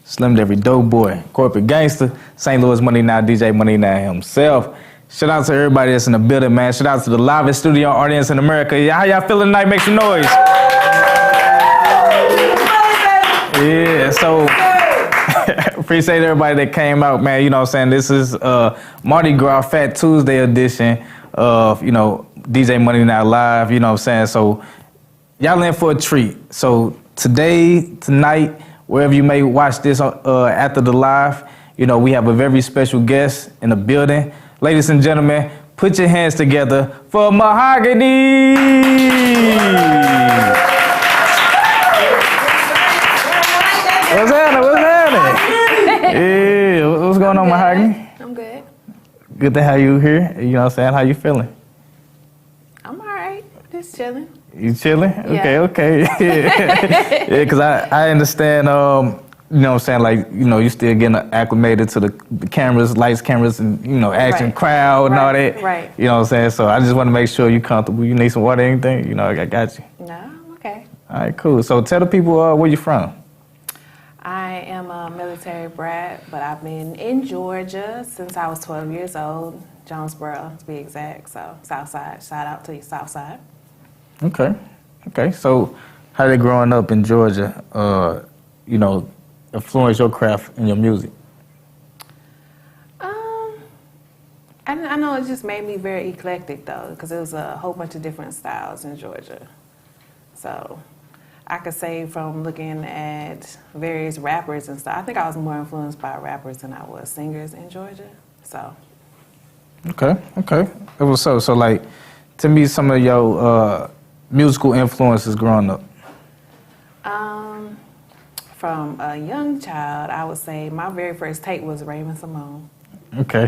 Slim Every Dope Boy, Corporate Gangster, St. Louis MoneyNow, DJ MoneyNow himself. Shout out to everybody that's in the building, man. Shout out to the livest studio audience in America. How y'all feeling tonight? Make some noise. Yeah, so appreciate everybody that came out, man. You know what I'm saying? This is Mardi Gras Fat Tuesday edition of, DJ MoneyNow Live, you know what I'm saying? So y'all in for a treat. So tonight, wherever you may watch this after the live, we have a very special guest in the building. Ladies and gentlemen, put your hands together for Mahogany. What's happening? Yeah, what's going on, Mahogany? I'm good. Good to have you here. You know what I'm saying? How you feeling? I'm all right. Just chilling. You chilling? Yeah. Okay. Yeah, because I understand, you know what I'm saying, like, you still getting acclimated to the cameras, lights, cameras, and, action, Right. crowd and all that. Right. You know what I'm saying? So I just want to make sure you're comfortable. You need some water, anything? I got you. No, I'm okay. All right, cool. So tell the people where you're from. I am a military brat, but I've been in Georgia since I was 12 years old, Jonesboro to be exact, so Southside. Shout out to you, Southside. Okay. So how did growing up in Georgia, influence your craft and your music? I know it just made me very eclectic, though, because it was a whole bunch of different styles in Georgia. So I could say from looking at various rappers and stuff, I think I was more influenced by rappers than I was singers in Georgia. So. Okay. It was so like, to me, some of your musical influences growing up. From a young child, I would say my very first tape was Raven Simone. Okay.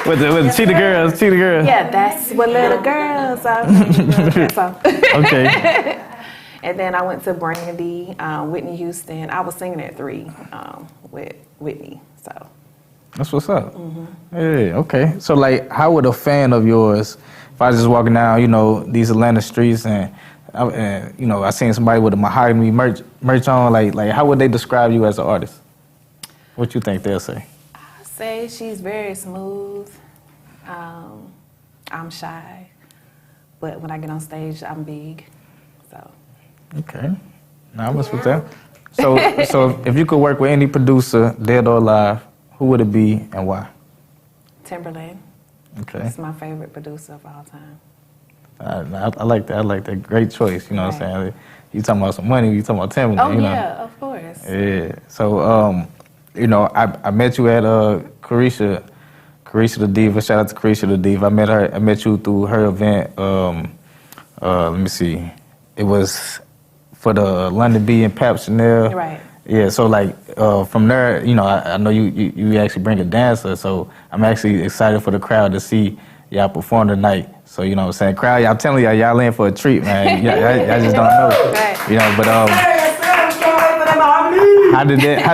with the Cheetah Girls. Yeah, that's what little girls are. That's all. Okay. And then I went to Brandy, Whitney Houston. I was singing at 3 with Whitney, so. That's what's up. Mm-hmm. Yeah, okay. So, like, how would a fan of yours, if I was just walking down, these Atlanta streets and I seen somebody with a Mahogany merch on, like how would they describe you as an artist? What you think they'll say? I say she's very smooth. I'm shy, but when I get on stage, I'm big. So. Okay. Now I mess with that. So if you could work with any producer, dead or alive, who would it be and why? Timberland. Okay. He's my favorite producer of all time. I like that. Great choice. You know what I'm saying? You talking about some money? You talking about Timberland? Oh yeah, of course. Yeah. So I met you at Carisha the Diva. Shout out to Carisha the Diva. I met you through her event. Let me see. It was for the London B and Pap Chanel. Right. Yeah. So like from there, I know you actually bring a dancer. So I'm actually excited for the crowd to see y'all perform tonight. So you know what I'm saying, crowd. Y'all telling y'all in for a treat, man. y'all just don't know. Right. But how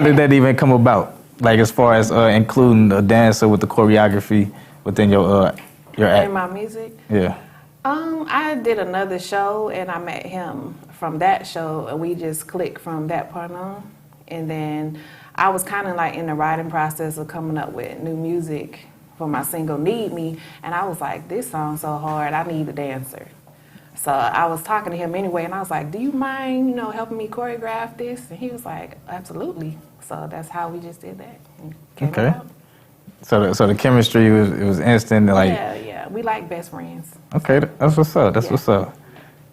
did that even come about? Like as far as including a dancer with the choreography within your act. In my music? Yeah. I did another show and I met him from that show and we just clicked from that part on. And then I was kind of like in the writing process of coming up with new music for my single Need Me, and I was like, this song's so hard, I need a dancer. So I was talking to him anyway, and I was like, do you mind, helping me choreograph this? And he was like, absolutely. So that's how we just did that. Okay. So the chemistry was instant. Like, yeah, we like best friends. Okay, that's what's up. What's up.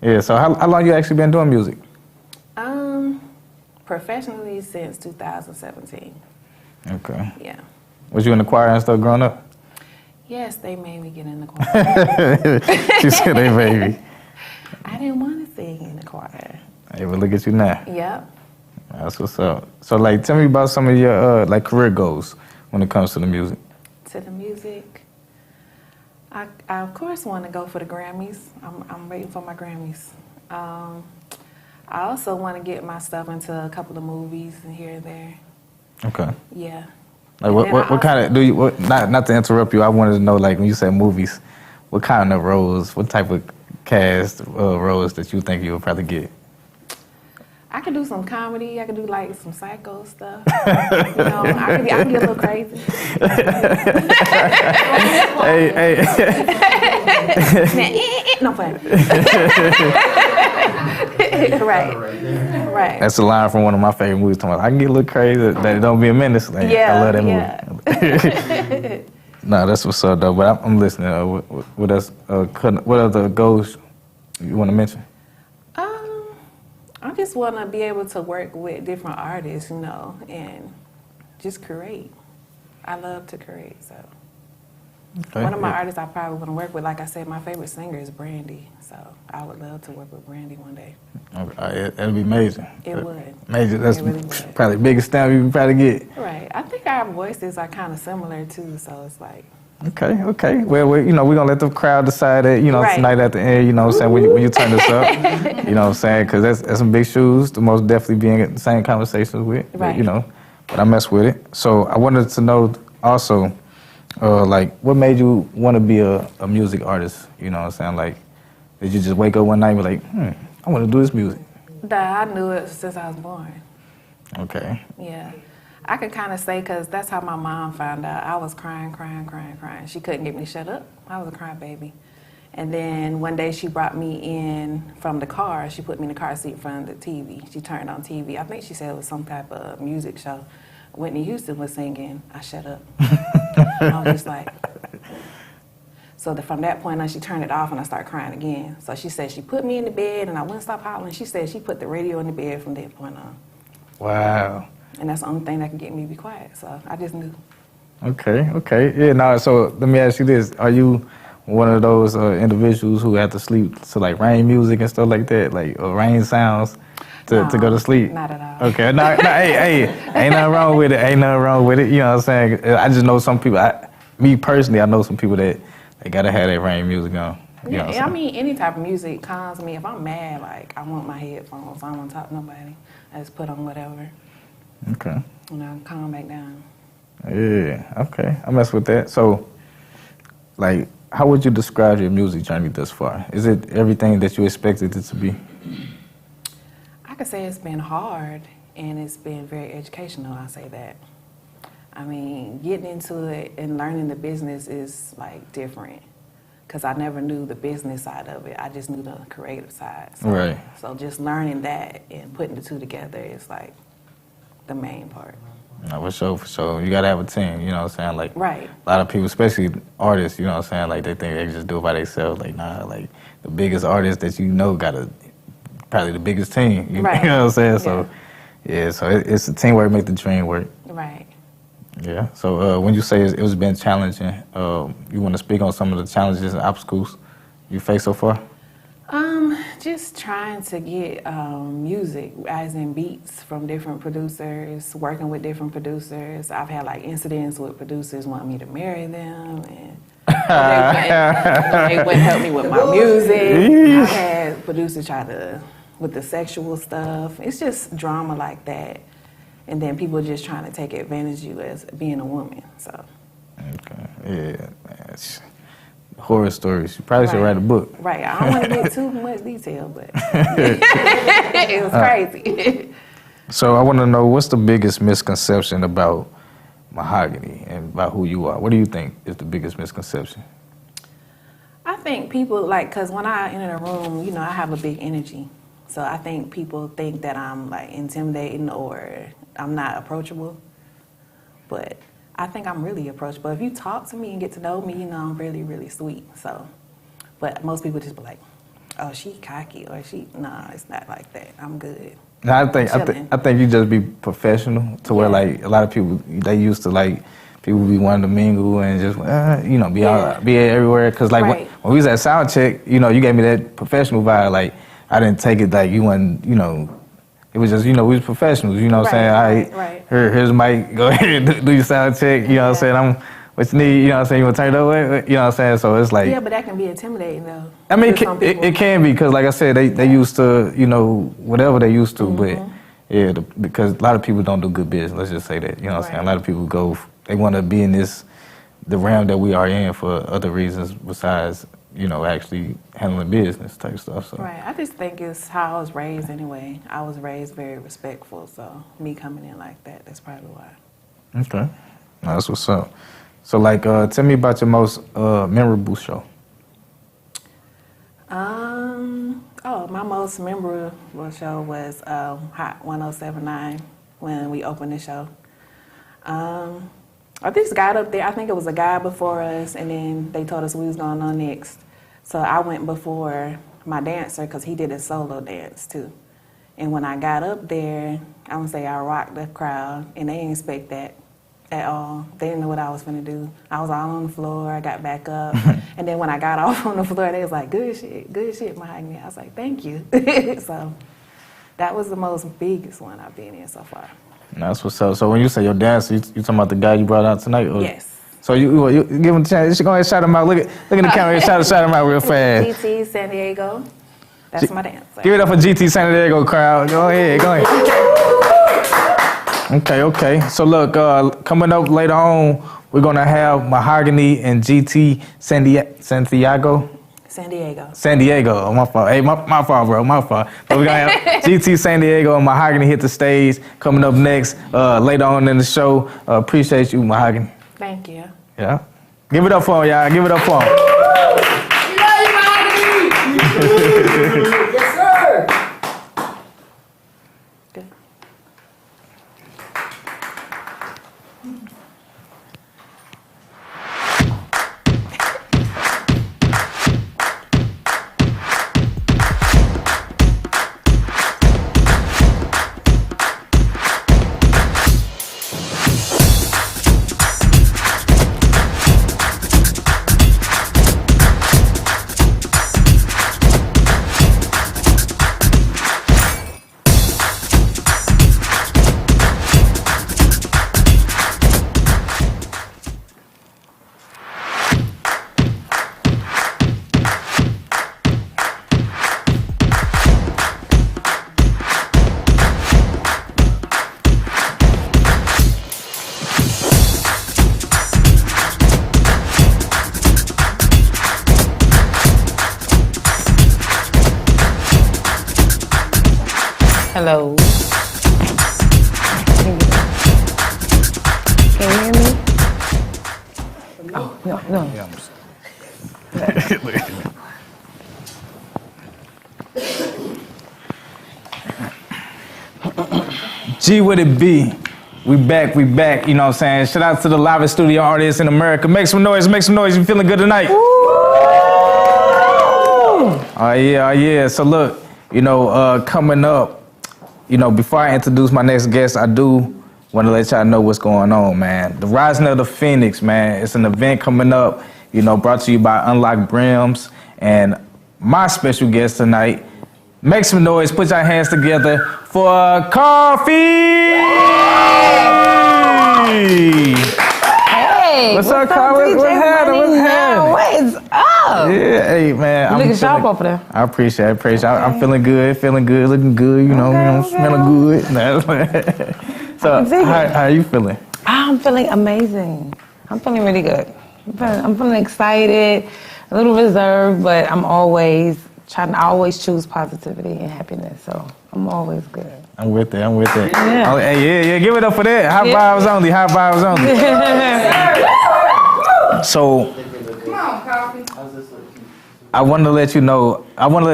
Yeah. So how long you actually been doing music? Professionally since 2017. Okay. Yeah. Was you in the choir and stuff growing up? Yes, they made me get in the choir. She said they made me. I didn't want to sing in the choir. Hey, but look at you now. Yep. That's what's up. So, like, tell me about some of your career goals when it comes to the music. To the music, I of course want to go for the Grammys. I'm waiting for my Grammys. I also want to get my stuff into a couple of movies and here and there. Okay. Yeah. Like what kind of do you? Not to interrupt you. I wanted to know, like, when you say movies, what kind of roles? What type of cast roles that you think you would probably get? I could do some comedy. I could do like some psycho stuff. You know, I can get a little crazy. Hey. No fun. Right. That's a line from one of my favorite movies. Talking about, I can get a little crazy. That don't be a menace. Like, Yeah, I love that movie. No, that's what's up, though. But I'm listening. What else? What other goals you want to mention? I just want to be able to work with different artists, you know, and just create. I love to create, so. Okay. One of my artists I probably want to work with, like I said, my favorite singer is Brandy, so I would love to work with Brandy one day. Okay. It'd be amazing. It would. Amazing. That's It really would. probably the biggest stamp you can probably get. Right. I think our voices are kind of similar, too, so it's like. Okay. Well, we're going to let the crowd decide that, Right. tonight at the end, you know what I'm saying, when you turn this up, you know what I'm saying, because that's some big shoes to most definitely be in the same conversations with, Right. but I mess with it. So I wanted to know also, what made you want to be a music artist, you know what I'm saying, like, did you just wake up one night and be like, I want to do this music? That I knew it since I was born. Okay. Yeah. I could kind of say, because that's how my mom found out. I was crying. She couldn't get me to shut up. I was a crying baby. And then one day she brought me in from the car. She put me in the car seat in front of the TV. She turned on TV. I think she said it was some type of music show. Whitney Houston was singing, I shut up. I was just like, so from that point on, she turned it off and I started crying again. So she said she put me in the bed and I wouldn't stop hollering. She said she put the radio in the bed from that point on. Wow. And that's the only thing that can get me to be quiet. So I just knew. Okay. Yeah, now, so let me ask you this. Are you one of those individuals who have to sleep to like rain music and stuff like that, like rain sounds to go to sleep? Not at all. Okay. Hey, ain't nothing wrong with it. You know what I'm saying? I just know some people, me personally, I know some people that they got to have that rain music on. You know what I'm I mean, any type of music calms me. If I'm mad, like, I want my headphones. I don't want to talk to nobody. I just put on whatever. Okay. And I calm back down. Yeah, okay. I mess with that. So, like, how would you describe your music journey thus far? Is it everything that you expected it to be? I could say it's been hard and it's been very educational, I'll say that. I mean, getting into it and learning the business is, like, different. Because I never knew the business side of it. I just knew the creative side. So, Right. So just learning that and putting the two together is, like, the main part. No, for sure. You gotta have a team, you know what I'm saying? Like, Right. a lot of people, especially artists, you know what I'm saying? Like, they think they can just do it by themselves. Like, nah, like, the biggest artist that you know got probably the biggest team. You, Right. you know what I'm saying? Yeah. So it's a teamwork make the dream work. Right. Yeah. So when you say it was been challenging, you want to speak on some of the challenges and obstacles you faced so far? Just trying to get music, as in beats from different producers, working with different producers. I've had like incidents with producers wanting me to marry them, and they wouldn't help me with my music. I've had producers try to, with the sexual stuff. It's just drama like that. And then people just trying to take advantage of you as being a woman, so. Okay, yeah, man. Horror stories. You probably should write a book. Right. I don't want to get too much detail, but it was crazy. So I want to know, what's the biggest misconception about Mahogany and about who you are? What do you think is the biggest misconception? I think people, like, because when I enter the room, you know, I have a big energy. So I think people think that I'm, like, intimidating or I'm not approachable. But I think I'm really approachable. If you talk to me and get to know me, you know, I'm really, really sweet. So, but most people just be like, oh, she cocky, or nah, it's not like that. I'm good. No, I think you just be professional to where, like, a lot of people, they used to, like, people be wanting to mingle and just, you know, be everywhere. Because, like, when we was at sound check, you know, you gave me that professional vibe. Like, I didn't take it like you wasn't, you know, it was just, you know, we was professionals, you know what I'm saying? Here's Mike, go ahead, do your sound check, you know what I'm saying? What you need, you know what I'm saying? You want to turn it over, you know what I'm saying? So it's like... Yeah, but that can be intimidating, though. I mean, it can be, because like I said, they used to, you know, whatever they used to, but yeah, because a lot of people don't do good business, let's just say that, you know what I'm saying? A lot of people they want to be in the realm that we are in for other reasons besides actually handling business type stuff. So. Right. I just think it's how I was raised anyway. I was raised very respectful, so me coming in like that, that's probably why. Okay. That's what's up. So, like, tell me about your most memorable show. My most memorable show was Hot 1079 when we opened the show. I just got up there. I think it was a guy before us, and then they told us we was going on next. So I went before my dancer because he did a solo dance too. And when I got up there, I would say I rocked the crowd, and they didn't expect that at all. They didn't know what I was finna do. I was all on the floor. I got back up, and then when I got off on the floor, they was like, good shit, Mahogany. I was like, thank you. So that was the most biggest one I've been in so far. That's what's up. So when you say your dancer, you talking about the guy you brought out tonight? Or? Yes. So you give him a chance. Go ahead and shout him out. Look at the camera. Shout him out real fast. GT San Diego. That's my dancer. Give it up for GT San Diego crowd. Go ahead. Okay. So look, coming up later on, we're gonna have Mahogany and GT San Diego. San Diego. Oh, my fault. Hey, my fault, bro. My fault. But we're gonna have GT San Diego and Mahogany hit the stage coming up next later on in the show. Appreciate you, Mahogany. Thank you. Yeah. Give it up for him, y'all. Give it up for him. Yes, sir. Good. Hello. Can you hear me? Oh, no. G with it be. We back, you know what I'm saying? Shout out to the live studio artists in America. Make some noise. You feeling good tonight? Oh yeah. So look, coming up, before I introduce my next guest, I do want to let y'all know what's going on, man. The Rising of the Phoenix, man. It's an event coming up, brought to you by Unlock Brims. And my special guest tonight, make some noise, put your hands together for Coffee! Hey, what's up, Coffee? What's happening? What's up? Yeah, hey, man. You looking sharp over there. I appreciate it. Okay. I'm feeling good, looking good, smelling good. So, how are you feeling? I'm feeling amazing. I'm feeling really good. I'm feeling excited, a little reserved, but I always choose positivity and happiness, so I'm always good. I'm with it. Yeah. Oh, yeah, give it up for that. High vibes only. So, Come on, Coffee. I want to let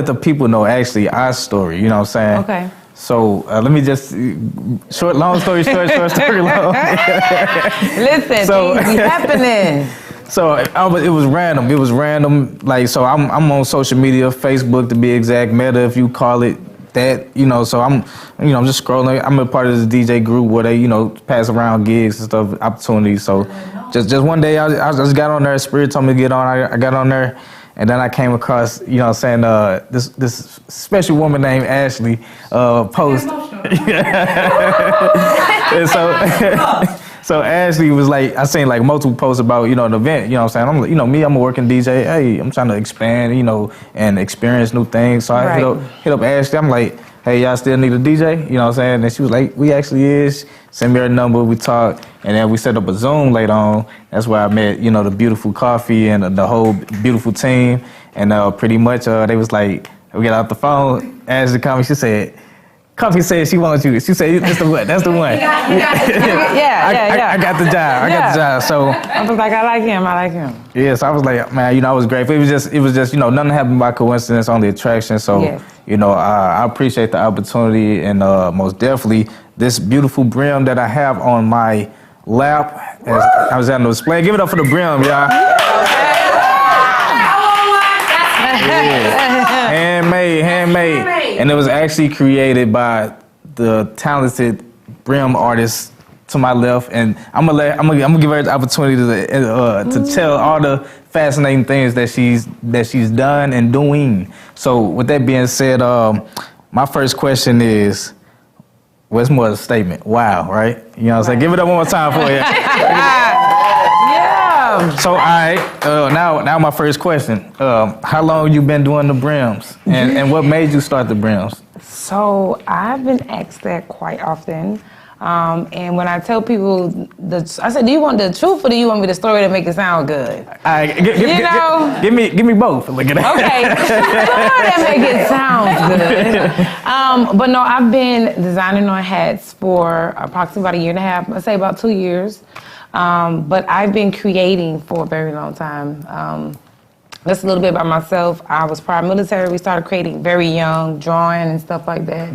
the people know actually our story, you know what I'm saying? Okay. So, let me just, long story short, long. Listen, So- things be happening. So it was random. Like, so I'm on social media, Facebook to be exact, Meta if you call it that. So I'm just scrolling. I'm a part of this DJ group where they pass around gigs and stuff, opportunities. So just one day I just got on there. Spirit told me to get on. I got on there, and then I came across this special woman named Ashley post. And so Ashley was like, I seen like multiple posts about, the event, I'm saying? I'm a working DJ. Hey, I'm trying to expand, and experience new things. So I hit up Ashley. I'm like, hey, y'all still need a DJ? You know what I'm saying? And she was like, we actually is. Send me her number, we talked, and then we set up a Zoom later on. That's where I met, the beautiful Coffee and the whole beautiful team. And pretty much they was like, we got off the phone, asked the Coffee, she said, Coffee said she wants you. She said, that's the one. That's the one. Yeah. I got the job. I got the job. So I was like, I like him. yeah, so I was like, man, you know, I was grateful. It was just, you know, nothing happened by coincidence, only attraction. So, Yes. you know, I appreciate the opportunity, and most definitely this beautiful brim that I have on my lap. As I was having to display. Give it up for the brim, y'all. Yeah. Handmade. And it was actually created by the talented brim artist to my left, and I'm gonna give her the opportunity to tell all the fascinating things that she's done and doing. So with that being said, my first question is, what's more of a statement? Wow, right? You know what I'm saying? Give it up one more time for you. Yeah. So, all right, now my first question. How long you been doing the brims? And what made you start the brims? So I've been asked that quite often. And when I tell people, I said, do you want the truth or do you want me the story to make it sound good? Give me both. Look at that. Okay, that make it sound good. But no, I've been designing on hats for approximately about a year and a half. I'd say about 2 years. But I've been creating for a very long time. Just a little bit about myself. I was prior military. We started creating very young, drawing and stuff like that,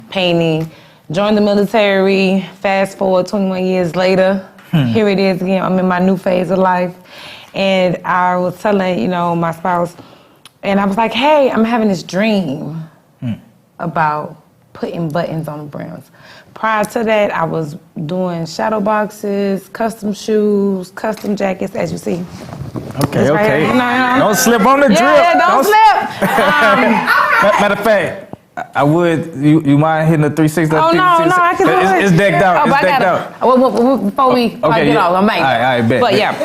painting. Joined the military. Fast forward 21 years later, here it is again. I'm in my new phase of life. And I was telling, my spouse, and I was like, hey, I'm having this dream about putting buttons on the brims. Prior to that, I was doing shadow boxes, custom shoes, custom jackets, as you see. Okay. Right. Don't slip on the drip. Yeah, don't slip. Matter of fact, I would. You mind hitting the 360? Oh, no, I can do it. It's decked out. It's decked out. Before we get off, I'm making. All right, bet. But yeah.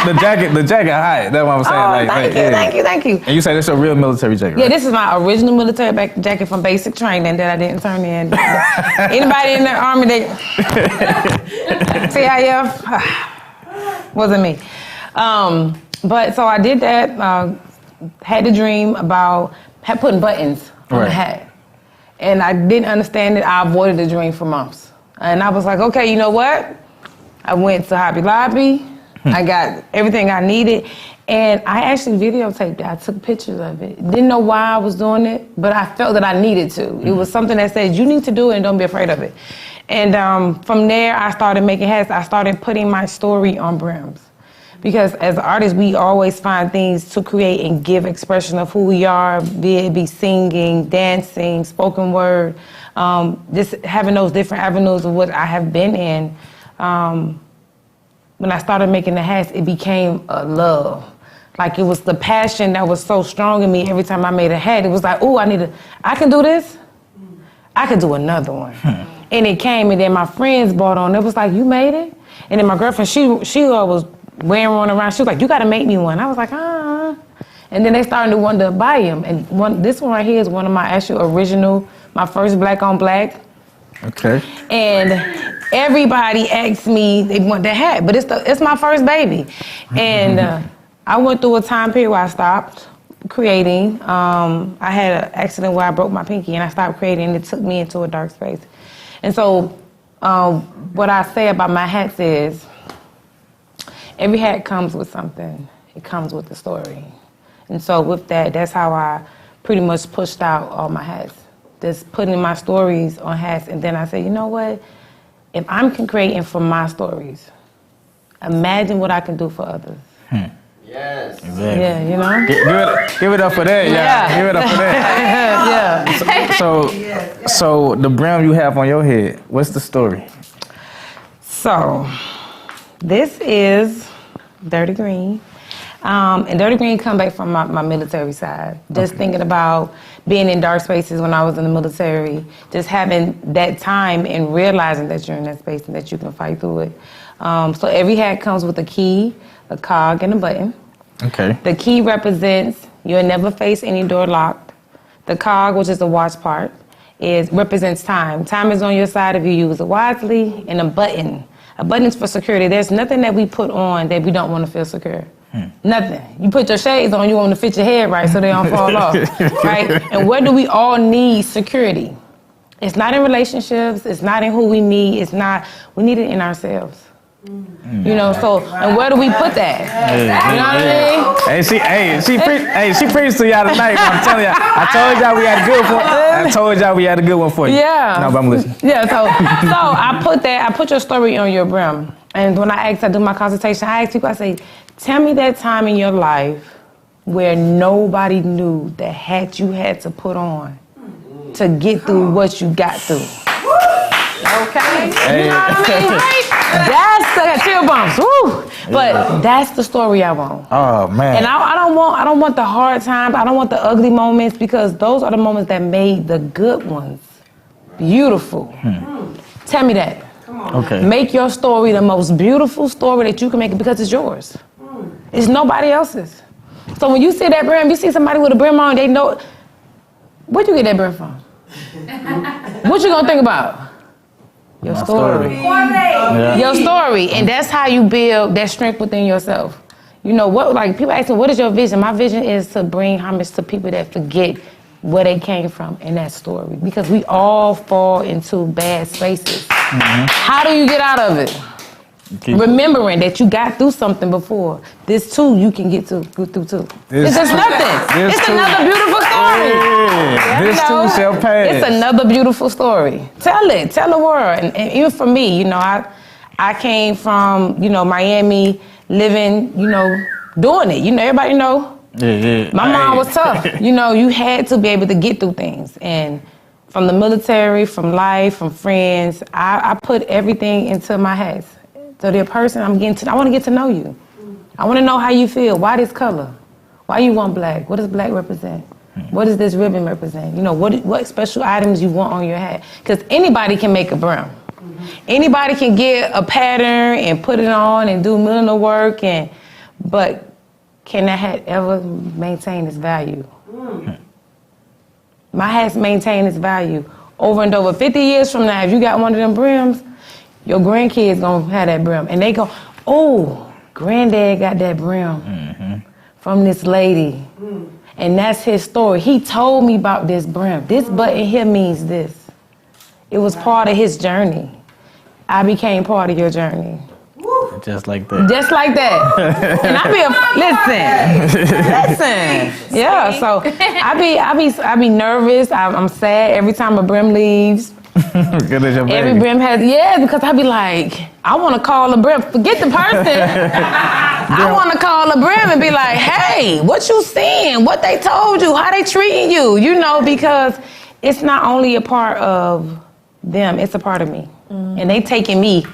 The jacket high. That's what I'm saying. Thank you. And you say this is a real military jacket, right? Yeah, this is my original military jacket from basic training that I didn't turn in. Anybody in the Army that CIF wasn't me. But so I did that. Had the dream about putting buttons on the hat. And I didn't understand it. I avoided the dream for months. And I was like, okay, you know what? I went to Hobby Lobby. I got everything I needed. And I actually videotaped it. I took pictures of it. Didn't know why I was doing it, but I felt that I needed to. It was something that said, you need to do it and don't be afraid of it. And from there, I started making hats. I started putting my story on brims. Because as artists, we always find things to create and give expression of who we are, be it singing, dancing, spoken word, just having those different avenues of what I have been in. When I started making the hats, it became a love. Like it was the passion that was so strong in me every time I made a hat. It was like, oh, I can do this. I could do another one. And it came, and then my friends bought on. It was like, you made it? And then my girlfriend, she was wearing one around. She was like, you got to make me one. I was like, And then they started to want to buy them. And this one right here is one of my actual original, my first black on black. Okay. And everybody asked me, they want the hat, but it's my first baby. And I went through a time period where I stopped creating. I had an accident where I broke my pinky and I stopped creating, and it took me into a dark space. And so what I say about my hats is, every hat comes with something. It comes with a story. And so with that, that's how I pretty much pushed out all my hats. Just putting my stories on hats. And then I said, you know what? If I'm creating for my stories, imagine what I can do for others. Yes. Exactly. Yeah, Give it up for that, yeah. Give it up for that. So the brim you have on your head, what's the story? So, this is Dirty Green. And Dirty Green come back from my military side. Just thinking about being in dark spaces when I was in the military, just having that time and realizing that you're in that space and that you can fight through it. So every hat comes with a key, a cog, and a button. Okay. The key represents you'll never face any door locked. The cog, which is the watch part, represents time. Time is on your side if you use it wisely. And a button is for security. There's nothing that we put on that we don't want to feel secure. Nothing. You put your shades on, you want to fit your head right so they don't fall off, right? And where do we all need security? It's not in relationships. It's not in who we meet. It's not. We need it in ourselves. You know. So, and where do we put that? You know what I mean? She preached to y'all tonight. I'm telling y'all. I told y'all we had a good one. I told y'all we had a good one for you. Yeah. No, but I'm listening. Yeah. So I put your story on your brim. And when I do my consultation, I ask people, I say, tell me that time in your life where nobody knew the hat you had to put on to get through what you got through. Okay? You know what I mean? That's the chill bumps. Woo! But that's the story I want. Oh man. And I don't want the hard times. I don't want the ugly moments, because those are the moments that made the good ones beautiful. Tell me that. Okay. Make your story the most beautiful story that you can make it, because it's yours. It's nobody else's. So when you see that brim, you see somebody with a brim on, they know. Where'd you get that brim from? What you gonna think about? Your story. Yeah. Your story. And that's how you build that strength within yourself. You know what? Like, people ask me, what is your vision? My vision is to bring homage to people that forget where they came from in that story, because we all fall into bad spaces. How do you get out of it? Remembering that you got through something before. This too, you can get through too. It's just nothing. It's another beautiful story. This too shall pass. It's another beautiful story. Tell the world. And even for me, you know, I came from, you know, Miami, living, you know, doing it. You know, everybody know. Yeah. My mom was tough. You know, you had to be able to get through things. And from the military, from life, from friends, I put everything into my hats. So the person I want to get to know you. I want to know how you feel. Why this color? Why you want black? What does black represent? What does this ribbon represent? You know, what special items you want on your hat? Because anybody can make a brim. Anybody can get a pattern and put it on and do millinery work, but can that hat ever maintain its value? My hat's maintain its value over and over. 50 years from now, if you got one of them brims, your grandkids gonna have that brim, and they go, oh, granddad got that brim from this lady, and that's his story. He told me about this brim. This button here means this. It was part of his journey. I became part of your journey. Just like that. Just like that. And listen. Yeah, so I be nervous. I'm sad every time a brim leaves. Good as your baby. Every brim has, because I be like, I want to call a brim. Forget the person. I want to call a brim and be like, hey, what you seeing? What they told you? How they treating you? You know, because it's not only a part of them, it's a part of me. And they taking me.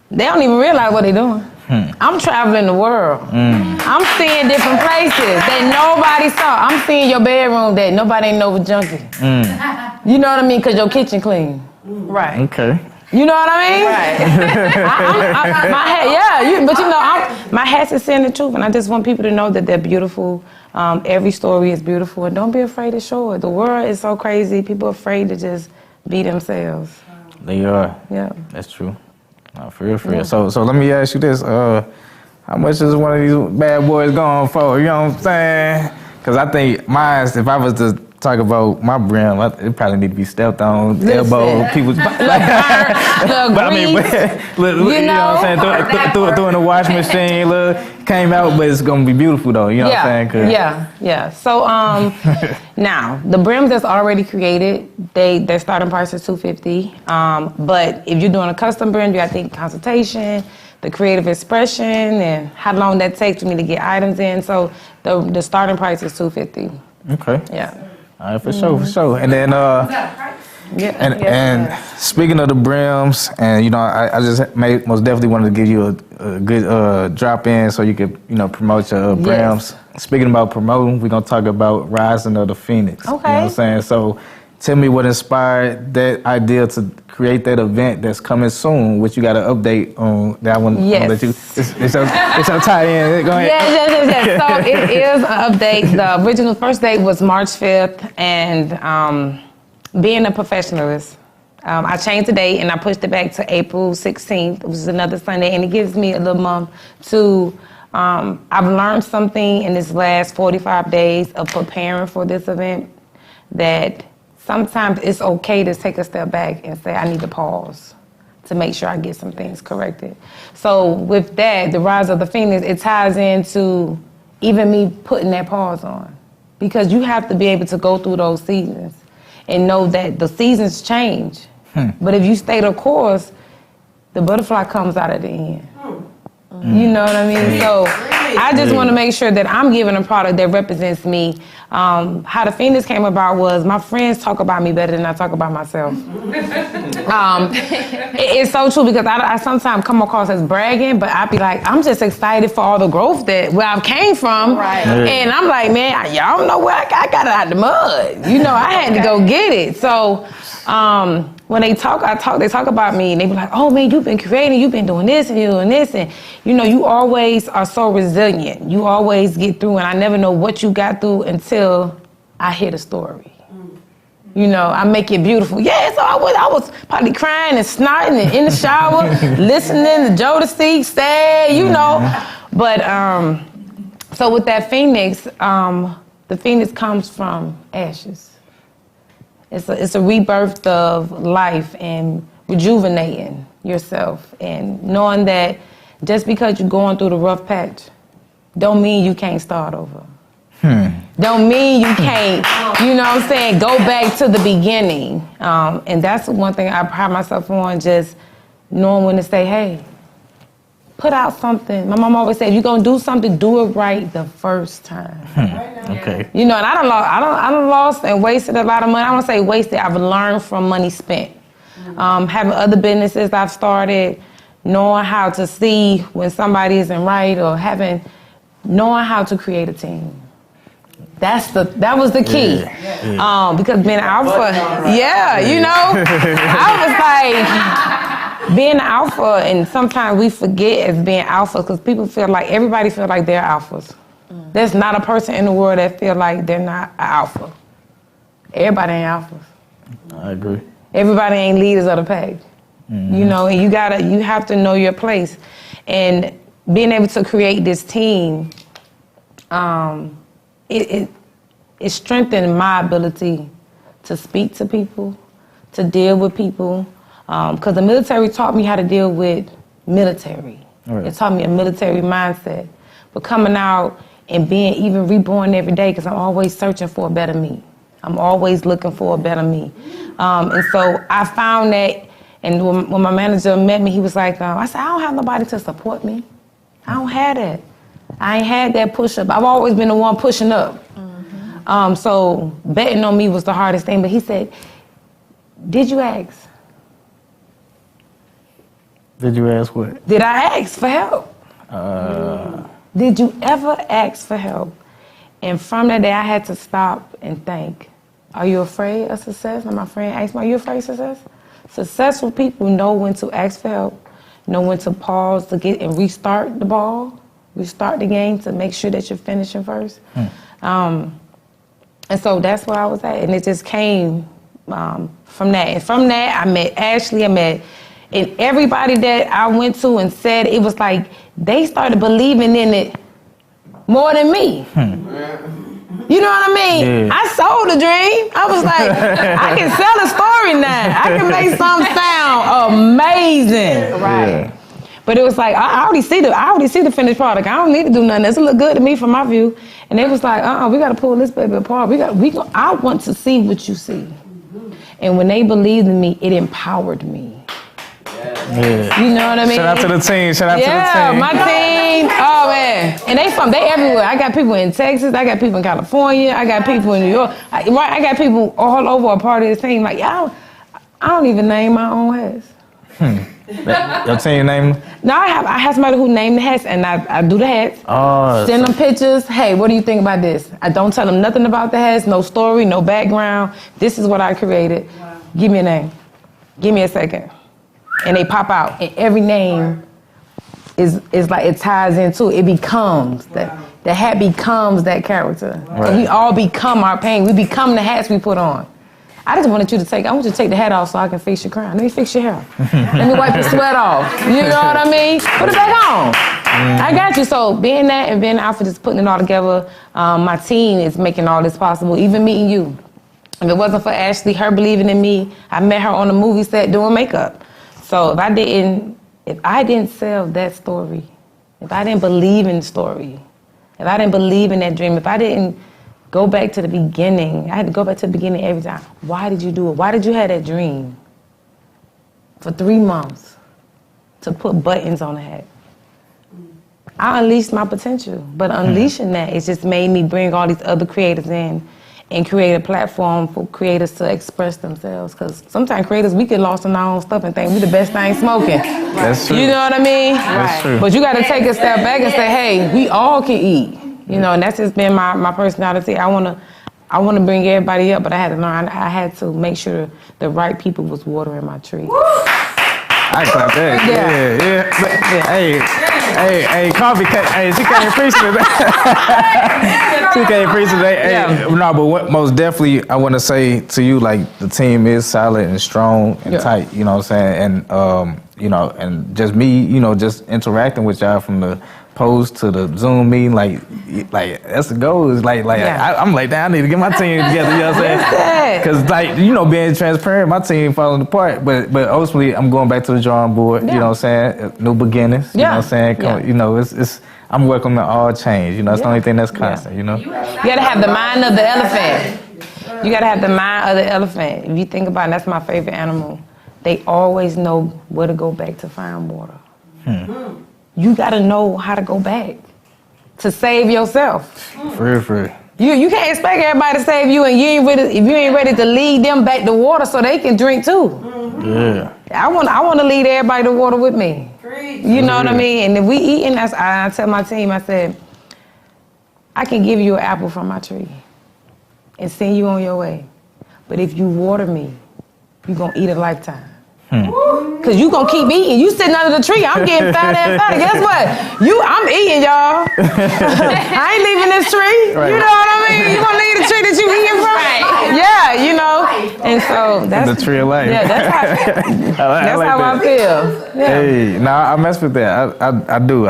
They don't even realize what they're doing. I'm traveling the world. I'm seeing different places that nobody saw. I'm seeing your bedroom that nobody ain't know was junky. You know what I mean? Because your kitchen clean. Right. Okay. You know what I mean? Right. My hat, but you know, my hat's is saying the truth, and I just want people to know that they're beautiful. Every story is beautiful, and don't be afraid to show it. The world is so crazy. People are afraid to just be themselves. They are. Yeah. That's true. For real. Yeah. So let me ask you this. How much is one of these bad boys going for? You know what I'm saying? Because I think mine, if I was to talk about my brim, it probably need to be stepped on, elbow, people's... you know what I'm saying? Threw in the washing machine, came out, but it's going to be beautiful, though. You know what I'm saying? Yeah. So now, the brims that's already created, their starting price is $250. But if you're doing a custom brim, you got to think consultation, the creative expression, and how long that takes for me to get items in. So the starting price is $250. Okay. Yeah. All right, for sure. And then, and speaking of the brims, and you know, I just most definitely wanted to give you a good drop in so you could, you know, promote your brims. Speaking about promoting, we're gonna talk about Rising of the Phoenix. Okay. You know what I'm saying? So, tell me what inspired that idea to create that event that's coming soon. Which you got an update on that one? Yes. It's a tie-in. Go ahead. Yes. So it is an update. The original first date was March 5th, and being a professionalist, I changed the date and I pushed it back to April 16th, which is another Sunday, and it gives me a little month to I've learned something in this last 45 days of preparing for this event that sometimes it's okay to take a step back and say, I need to pause to make sure I get some things corrected. So with that, the Rise of the Phoenix, it ties into even me putting that pause on. Because you have to be able to go through those seasons and know that the seasons change. But if you stay the course, the butterfly comes out at the end. You know what I mean? So I just want to make sure that I'm giving a product that represents me. How the Phoenix came about was my friends talk about me better than I talk about myself. It's so true because I sometimes come across as bragging, but I be like, I'm just excited for all the growth that where I came from. Right. And I'm like, man, y'all don't know where I got it out the mud. You know, I had to go get it. So when they talk about me and they be like, oh man, you've been creating, you've been doing this and you're doing this. And you know, you always are so resilient. You always get through, and I never know what you got through until I hear the story. You know, I make it beautiful. Yeah, so I was probably crying and snotting and in the shower, listening to Jodeci, sad, you know. But so with that Phoenix, the Phoenix comes from ashes. It's a rebirth of life and rejuvenating yourself and knowing that just because you're going through the rough patch, don't mean you can't start over. Don't mean you can't, you know what I'm saying, go back to the beginning. And that's one thing I pride myself on, just knowing when to say, hey, put out something. My mom always said, if you're gonna do something, do it right the first time. Okay. You know, and I done lost and wasted a lot of money. I don't say wasted, I've learned from money spent. Having other businesses I've started, knowing how to see when somebody isn't right, or knowing how to create a team. That was the key. Because being alpha, you know, I was like, being alpha, and sometimes we forget as being alpha because everybody feel like they're alphas. There's not a person in the world that feel like they're not an alpha. Everybody ain't alphas. I agree. Everybody ain't leaders of the pack. You know, and you have to know your place. And being able to create this team, it strengthened my ability to speak to people, to deal with people. Because the military taught me how to deal with military. Right. It taught me a military mindset. But coming out and being even reborn every day, because I'm always searching for a better me. I'm always looking for a better me. And so I found that, and when my manager met me, he was like, I said, I don't have nobody to support me. I don't have that. I ain't had that push-up. I've always been the one pushing up. So betting on me was the hardest thing. But he said, did you ask? Did you ask what? Did I ask for help? Did you ever ask for help? And from that day, I had to stop and think, are you afraid of success? And my friend asked me, are you afraid of success? Successful people know when to ask for help, know when to pause to get and restart the ball, restart the game to make sure that you're finishing first. And so that's where I was at. And it just came from that. And from that, I met Ashley, and everybody that I went to and said, it was like they started believing in it more than me. You know what I mean? Yeah. I sold a dream. I was like, I can sell a story now. I can make something sound amazing. Right. Yeah. But it was like, I already see the finished product. I don't need to do nothing. It look good to me from my view. And they was like, we got to pull this baby apart. I want to see what you see. And when they believed in me, it empowered me. Yeah. You know what I mean? Shout out to the team. Yeah, my team. Oh man, and they everywhere. I got people in Texas. I got people in California. I got people in New York. I got people all over a part of this team. Like I don't even name my own hats. Your team name? No, I have somebody who named the hats, and I do the hats. Oh. Send them pictures. Hey, what do you think about this? I don't tell them nothing about the hats. No story. No background. This is what I created. Wow. Give me a name. Give me a second. And they pop out, and every name is like it ties into it. Becomes the hat becomes that character, right. And we all become our pain. We become the hats we put on. I want you to take the hat off so I can fix your crown. Let me fix your hair. Let me wipe your sweat off. You know what I mean? Put it back on. I got you. So being that and being out for just putting it all together, my team is making all this possible, even meeting you. If it wasn't for Ashley, her believing in me, I met her on a movie set doing makeup. So if I didn't sell that story, if I didn't believe in the story, if I didn't believe in that dream, if I didn't go back to the beginning, I had to go back to the beginning every time. Why did you do it? Why did you have that dream for 3 months to put buttons on a hat? I unleashed my potential, but unleashing that, it just made me bring all these other creators in and create a platform for creators to express themselves. Because sometimes creators, we get lost in our own stuff and think we the best thing smoking. That's true. You know what I mean? That's true. But you got to take a step back and say, hey, we all can eat. You know, and that's just been my personality. I wanna bring everybody up, but I had to learn. I had to make sure the right people was watering my tree. I clap that. Yeah. Hey, Coffee. Hey, she can't preach today. She can't preach today. Hey, no, but most definitely, I want to say to you, like, the team is solid and strong and tight. You know what I'm saying? And you know, and just me, you know, just interacting with y'all from the post to the Zoom meeting, like that's the goal. Is like I'm like, damn, I need to get my team together. You know what I'm saying? Because like, you know, being transparent, my team falling apart. But ultimately, I'm going back to the drawing board. You know what I'm saying? New beginnings. You know what I'm saying? You know, it's I'm welcoming all change. You know, it's the only thing that's constant. You know, you gotta have the mind of the elephant. You gotta have the mind of the elephant. If you think about it, that's my favorite animal. They always know where to go back to find water. You gotta know how to go back to save yourself. Free. You can't expect everybody to save you, and if you ain't ready to lead them back to water so they can drink too. Yeah. I want to lead everybody to water with me. You know what I mean? And if we eating, I tell my team, I said, I can give you an apple from my tree and send you on your way. But if you water me, you're gonna eat a lifetime. Cause you gonna keep eating. You sitting under the tree, I'm getting fatter and fatter. Guess what? I'm eating, y'all. I ain't leaving this tree. Right. You know what I mean? You gonna leave the tree that you eating from? Right. Yeah, you know. And so that's the tree of life. Yeah, that's how I feel. Yeah. Hey, I mess with that. I do.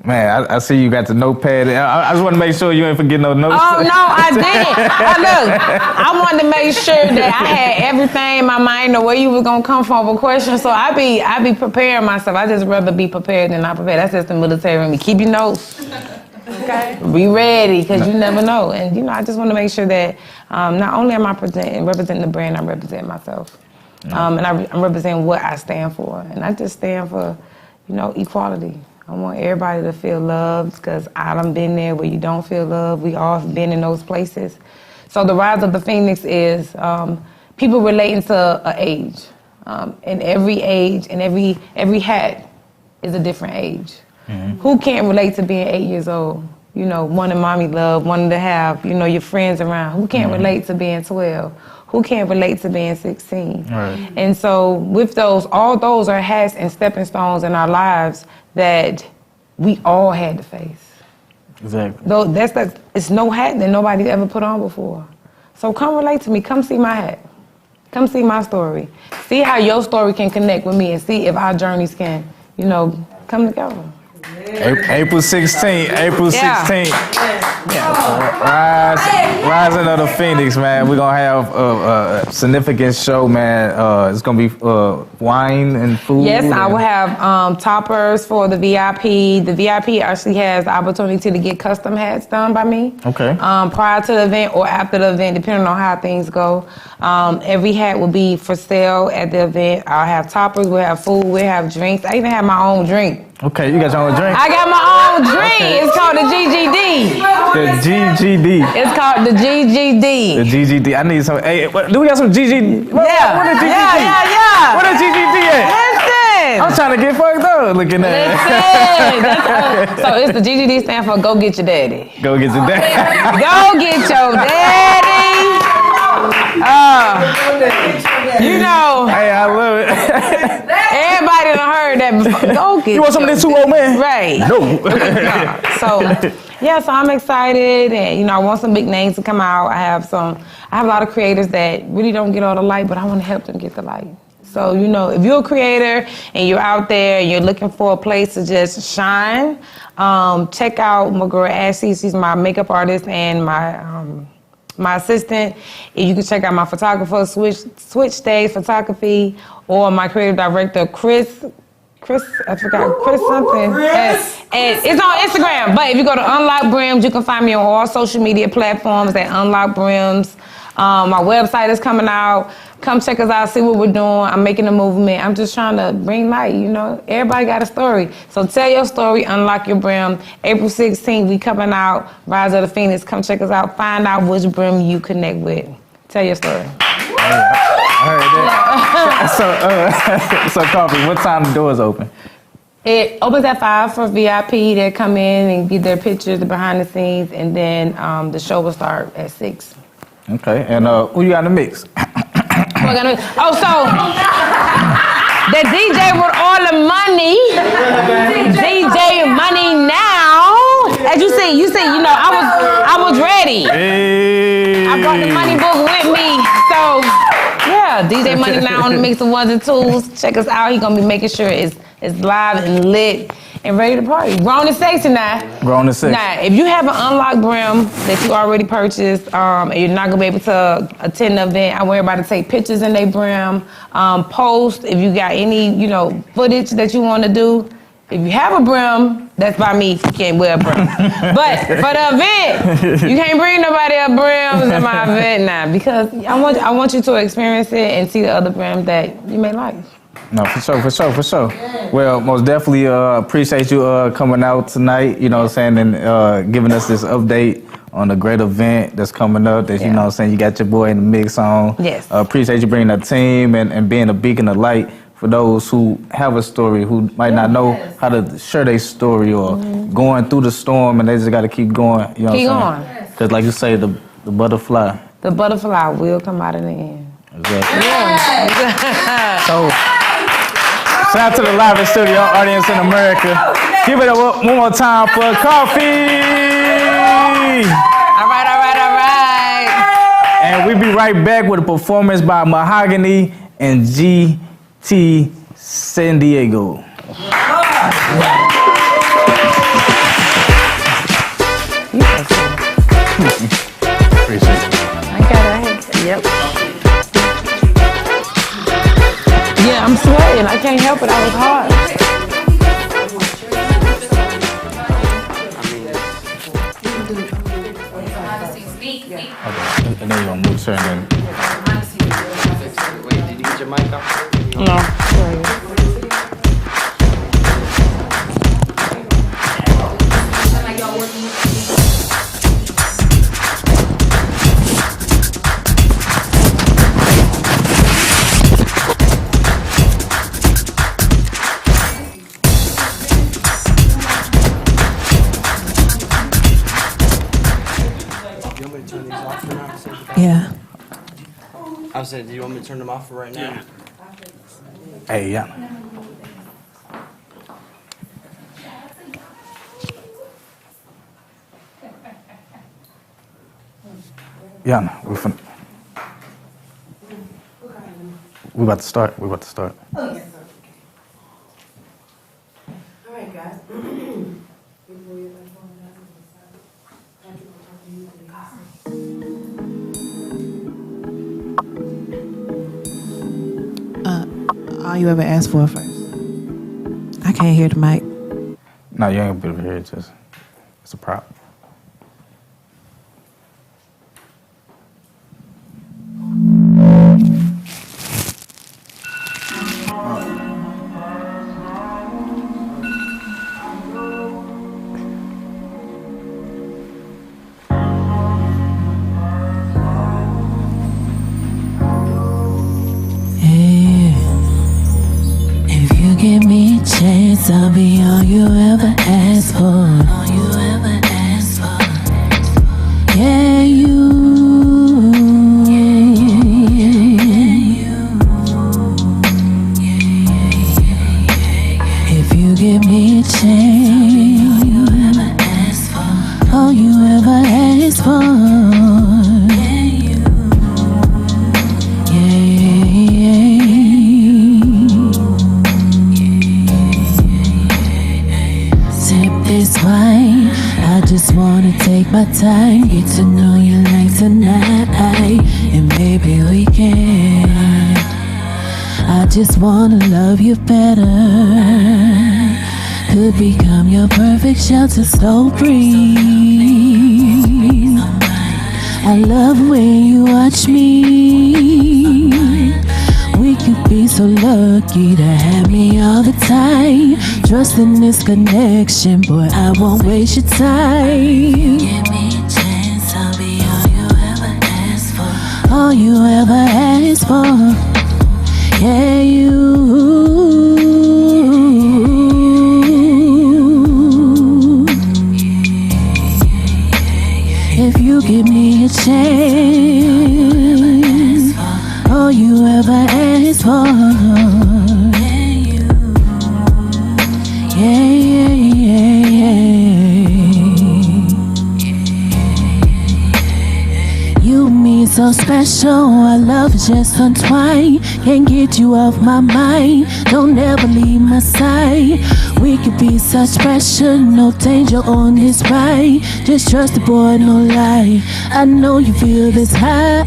Man, I see you got the notepad. I just want to make sure you ain't forgetting no notes. Oh, no, I didn't. I wanted to make sure that I had everything in my mind, know where you was going to come from with questions. So I be preparing myself. I just rather be prepared than not prepared. That's just the military in me. Keep your notes. Okay. Be ready, because you never know. And, you know, I just want to make sure that not only am I representing the brand, I'm representing myself. And I'm representing what I stand for. And I just stand for, you know, equality. I want everybody to feel loved, because I done been there where you don't feel loved. We all been in those places. So the rise of the Phoenix is people relating to an age. And every age and every hat is a different age. Who can't relate to being 8 years old? You know, wanting mommy love, wanting to have, you know, your friends around. Who can't relate to being 12? Who can't relate to being 16? Right. And so with all those are hats and stepping stones in our lives that we all had to face. Exactly. Though it's no hat that nobody's ever put on before. So come relate to me. Come see my hat. Come see my story. See how your story can connect with me, and see if our journeys can, you know, come together. April 16th. Rising of the Phoenix, man. We're going to have a significant show, man. It's going to be wine and food. Yes, I will have toppers for the VIP. The VIP actually has the opportunity to get custom hats done by me. Okay. Prior to the event or after the event, depending on how things go. Every hat will be for sale at the event. I'll have toppers, we'll have food, we'll have drinks. I even have my own drink. Okay, you got your own drink? I got my own drink. Okay. It's called the GGD. The GGD. It's called the GGD. The GGD. I need some. Hey, do we got some GGD? What is GGD? Yeah. What is GGD at? Listen. I'm trying to get fucked up looking at it. So it's the GGD stand for Go Get Your Daddy. Go Get Your Daddy. Go Get Your Daddy. You know. Hey, I love it. Everybody done heard that before. Go get. You want some of this too, old man? Right. No. So I'm excited, and you know, I want some big names to come out. I have a lot of creators that really don't get all the light, but I want to help them get the light. So, you know, if you're a creator and you're out there and you're looking for a place to just shine, check out my girl Ashley. She's my makeup artist and my assistant. You can check out my photographer, Switch Stage Photography, or my creative director, Chris, I forgot, Chris something. And it's on Instagram, but if you go to Unlock Brims, you can find me on all social media platforms at Unlock Brims. My website is coming out. Come check us out, see what we're doing. I'm making a movement. I'm just trying to bring light, you know. Everybody got a story. So tell your story, unlock your brim. April 16th, we coming out. Rise of the Phoenix, come check us out. Find out which brim you connect with. Tell your story. I heard that. So Coffee, what time the doors open? It opens at 5 for VIP. They come in and get their pictures, the behind the scenes, and then the show will start at 6. Okay, and who you got in the mix? Oh, so the DJ with all the money, DJ MoneyNow. As you see, you know, I was ready. Hey. I brought the money book with me. So yeah, DJ MoneyNow on the mix of ones and twos. Check us out. He gonna be making sure it's live and lit and ready to party. Grown and sexy now. Grown and sexy. Now, if you have an unlocked brim that you already purchased, and you're not gonna be able to attend the event, I want everybody to take pictures in their brim, post if you got any, you know, footage that you want to do. If you have a brim, that's by me. You can't wear a brim. But for the event, you can't bring nobody a brim to my event now because I want you to experience it and see the other brim that you may like. No, for sure. Well, most definitely appreciate you coming out tonight, you know what I'm saying, and giving us this update on a great event that's coming up that, you know what I'm saying, you got your boy in the mix on. Yes. Appreciate you bringing the team and being a beacon of light for those who have a story, who might not know how to share their story or going through the storm and they just got to keep going, you know what I'm saying? Because like you say, the butterfly. The butterfly will come out in the end. Exactly. Yeah. So, shout out to the live in studio audience in America. Give it up one more time for Coffee. All right. And we'll be right back with a performance by Mahogany and GT San Diego. Appreciate it. I got it. Yep. Yeah, I'm sweating. I can't help it. I was hard. Okay. And then you're going to move to and then. Wait, did you get your mic off? No. Yeah. I said, do you want me to turn them off for right now? Hey, yeah. Yeah, we about to start. All right, guys. All you ever asked for first? I can't hear the mic. No, you ain't gonna be able to hear it. It's a prop. Give me a chance, I'll be all you ever asked for. All you ever asked for. Yeah, you. If you give me a chance, all you ever asked for. All you ever asked for. Yeah, wanna take my time, get to know you like tonight, and maybe we can. I just wanna love you better. Could become your perfect shelter, so breathe. I love when you watch me. We could be so lucky to have me all the time. Trust in this connection, boy, I won't waste your time. Give me a chance, I'll be all you ever asked for. All you ever asked for. Yeah, you. If you give me a chance, all you ever asked for. Yeah, yeah, yeah, yeah. You mean so special, our love is just entwined. Can't get you off my mind, don't ever leave my side. We could be such pressure, no danger on this ride. Just trust the boy, no lie. I know you feel this high.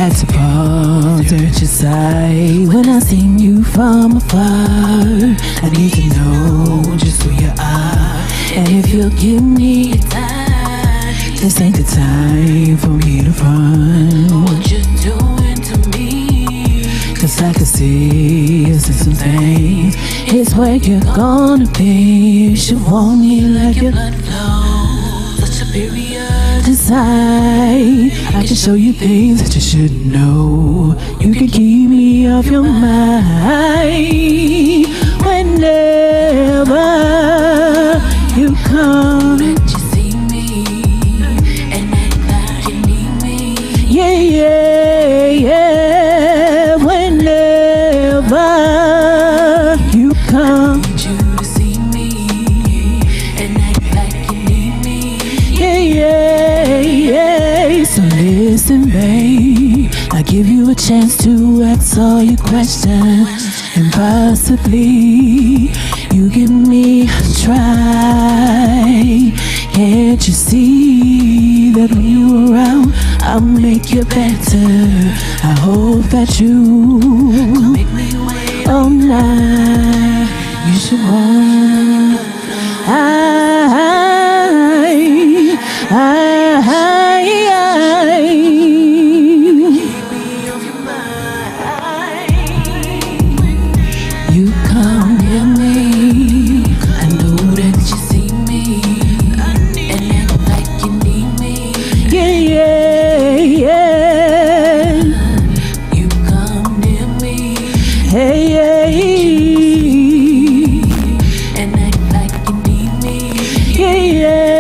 Had to pause at your side when I seen you from afar. I need to know just who you are, and if you'll give me a time. This ain't the time for me to run. What you doing to me? Cause I can see you in some things. It's where you're gonna be. You should want me like your blood flows. Such a period. Decide. I can show you things that you should know. You can keep me off your mind whenever you come. Let you see me and act like you need me. Yeah, yeah, yeah. Whenever you come. I need you to see me and act like you need me. Yeah, yeah. So listen, babe, I give you a chance to ask all your questions, and possibly you give me a try. Can't you see that when you're around, I'll make you better? I hope that you make me wait all night. You should want Hey, and act like you need me. Yeah.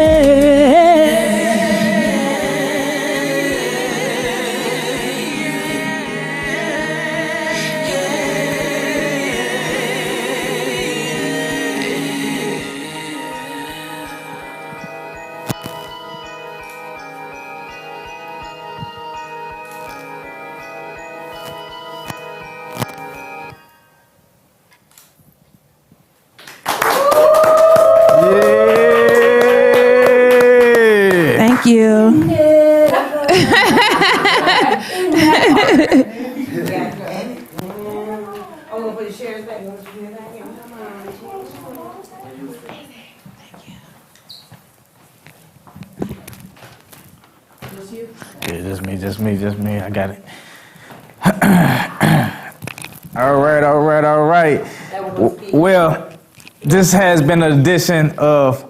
Thank you. Yeah, just me. I got it. All right. Well, this has been an edition of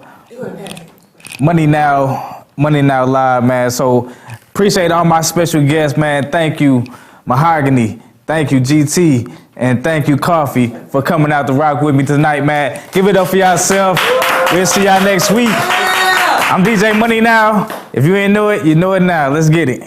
MoneyNow Live, man. So appreciate all my special guests, man. Thank you, Mahogany. Thank you, GT. And thank you, Coffee, for coming out to rock with me tonight, man. Give it up for yourself. We'll see y'all next week. I'm DJ Money Now. If you ain't know it, you know it now. Let's get it.